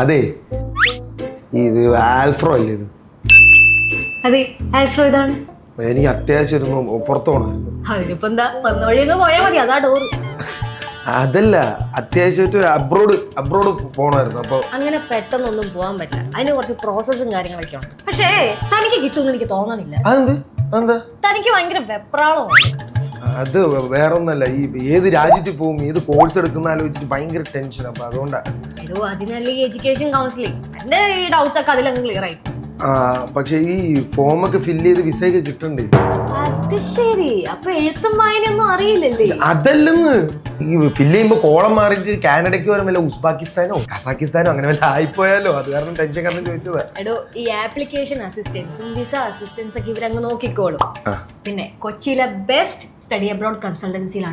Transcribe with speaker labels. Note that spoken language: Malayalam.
Speaker 1: അതെ ഇത് ആൽഫ്രോ അല്ലേ ഇത്?
Speaker 2: അതെ ആൽഫ്രോ ഇതാണ്.
Speaker 1: എനിക്ക് അത്യാവശ്യം പുറത്തു പോകണമായിരുന്നു.
Speaker 2: അതിനിപ്പോ എന്താ, വന്ന വഴിയൊന്ന് പോയാൽ മതി, അതാ ഡോറ്.
Speaker 1: അതല്ല, അത്യാവശ്യമായിട്ട് അബ്രോഡ് പോകണമായിരുന്നു. അപ്പൊ
Speaker 2: അങ്ങനെ പെട്ടെന്നൊന്നും പോകാൻ പറ്റില്ല, അതിന് കുറച്ച് പ്രോസസ്സും കാര്യങ്ങളൊക്കെ ഉണ്ട്. പക്ഷേ തനിക്ക് കിട്ടുമെന്ന് എനിക്ക് തോന്നണില്ല.
Speaker 1: അതെന്താ?
Speaker 2: തനിക്ക് ഭയങ്കര വെപ്രാളമാണ്.
Speaker 1: അത് വേറൊന്നല്ല, ഈ ഏത് രാജ്യത്തിൽ പോകും, ഏത് കോഴ്സ് എടുക്കുന്ന ആലോചിച്ചിട്ട് ഭയങ്കര ടെൻഷൻ. അപ്പൊ അതുകൊണ്ടാ.
Speaker 2: എടോ, അതിനല്ലേ ഈ എഡ്യൂക്കേഷൻ കൗൺസിലിംഗ്. എന്റെ ഈ ഡൗട്ട്സ് ഒക്കെ അതിലങ്ങ് ക്ലിയർ ആയി.
Speaker 1: പക്ഷെ ഈ ഫോമൊക്കെ ഫില്ല് ചെയ്ത് വിസയൊക്കെ കിട്ടണ്ടേ?
Speaker 2: അത് ശരി, അപ്പൊ എഴുത്തും വായനയൊന്നും അറിയില്ലല്ലേ?
Speaker 1: അതല്ലെന്ന്, ഈ ഫില്ല് ചെയ്യുമ്പോ കോളം മാറിയിട്ട് കാനഡയ്ക്ക് വരും, വല്ല ഉസ്ബാക്കിസ്ഥാനോ കസാക്കിസ്ഥാനോ അങ്ങനെ വല്ല ആയിപ്പോയാലോ, അത് കാരണം ടെൻഷൻ കാരണം ചോദിച്ചതാ.
Speaker 2: എടോ, ഈ ആപ്ലിക്കേഷൻ അസിസ്റ്റൻസും വിസ അസിസ്റ്റൻസ് ഒക്കെ ഇവരങ്ങ് നോക്കിക്കോളും. പിന്നെ കൊച്ചിയിലെ ബെസ്റ്റ് സ്റ്റഡി അബ്രോഡ് കൺസൾട്ടൻസിയിലാണ്